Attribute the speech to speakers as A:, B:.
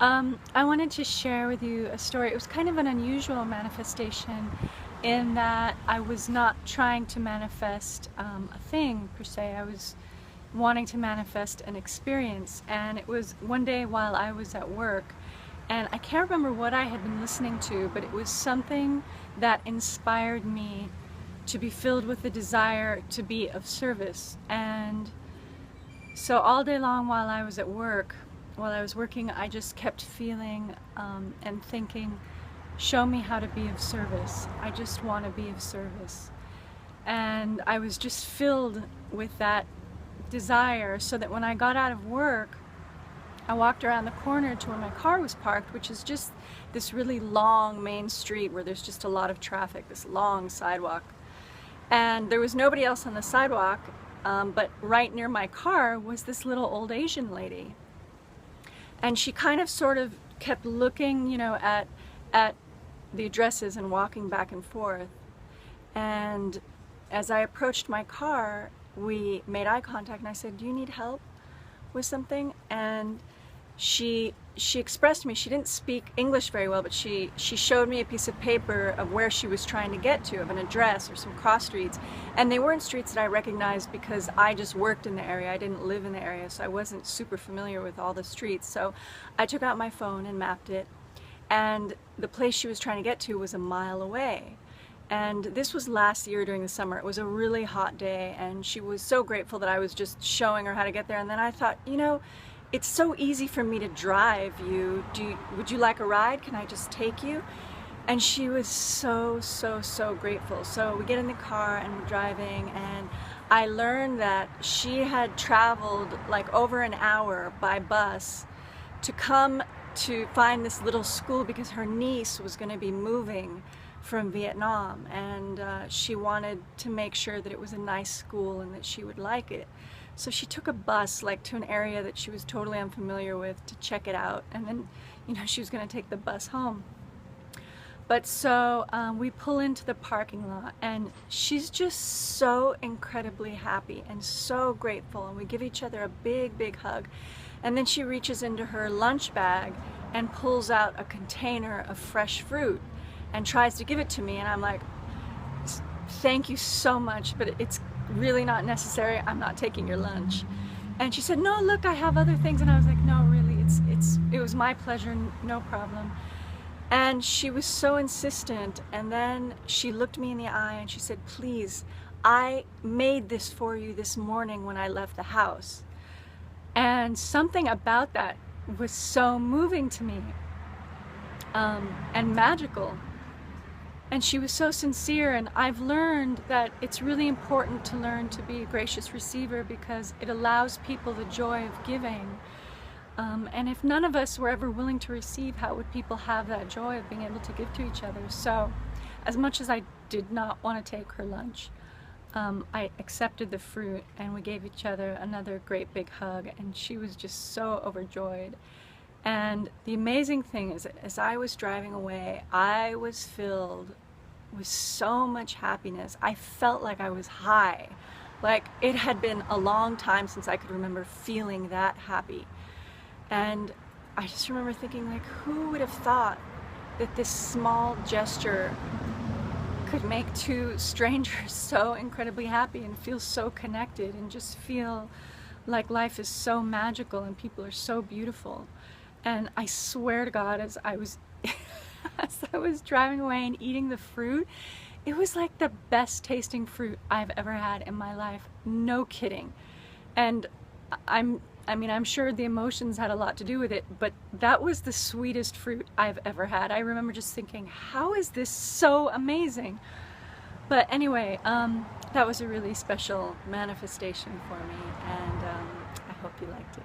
A: I wanted to share with you a story. It was kind of an unusual manifestation in that I was not trying to manifest a thing per se. I was wanting to manifest an experience, and it was one day while I was at work, and I can't remember what I had been listening to, but it was something that inspired me to be filled with the desire to be of service. And so all day long while I was at work, while I was working, I just kept feeling and thinking, show me how to be of service. I just want to be of service. And I was just filled with that desire, so that when I got out of work, I walked around the corner to where my car was parked, which is just this really long main street where there's just a lot of traffic, this long sidewalk. And there was nobody else on the sidewalk, but right near my car was this little old Asian lady. And she kind of sort of kept looking, at the addresses and walking back and forth. And as I approached my car, we made eye contact, and I said, "Do you need help with something?" And she expressed to me, she didn't speak English very well, but she showed me a piece of paper of where she was trying to get to, of an address or some cross streets. And they weren't streets that I recognized because I just worked in the area. I didn't live in the area, so I wasn't super familiar with all the streets. So I took out my phone and mapped it, and the place she was trying to get to was a mile away. And this was last year during the summer. It was a really hot day, and she was so grateful that I was just showing her how to get there. And then I thought, it's so easy for me to drive you. Would you like a ride? Can I just take you? And she was so grateful. So we get in the car and we're driving, and I learned that she had traveled like over an hour by bus to come to find this little school because her niece was going to be moving from Vietnam, and she wanted to make sure that it was a nice school and that she would like it. So she took a bus like to an area that she was totally unfamiliar with to check it out, and then she was going to take the bus home. But so we pull into the parking lot, and she's just so incredibly happy and so grateful, and we give each other a big hug. And then she reaches into her lunch bag and pulls out a container of fresh fruit and tries to give it to me, and I'm like, "Thank you so much, but it's really not necessary. I'm not taking your lunch." And she said, "No, look, I have other things." And I was like, "No, really, it was my pleasure, no problem." And she was so insistent, and then she looked me in the eye and she said, "Please, I made this for you this morning when I left the house." And something about that was so moving to me, and magical. And she was so sincere, and I've learned that it's really important to learn to be a gracious receiver because it allows people the joy of giving. And if none of us were ever willing to receive, how would people have that joy of being able to give to each other? So as much as I did not want to take her lunch, I accepted the fruit, and we gave each other another great big hug, and she was just so overjoyed. And the amazing thing is that as I was driving away, I was filled with so much happiness. I felt like I was high. Like it had been a long time since I could remember feeling that happy. And I just remember thinking, like, who would have thought that this small gesture could make two strangers so incredibly happy and feel so connected and just feel like life is so magical and people are so beautiful. And I swear to God, as I was driving away and eating the fruit, it was like the best tasting fruit I've ever had in my life. No kidding. And I'm sure the emotions had a lot to do with it, but that was the sweetest fruit I've ever had. I remember just thinking, how is this so amazing? But anyway, that was a really special manifestation for me, and I hope you liked it.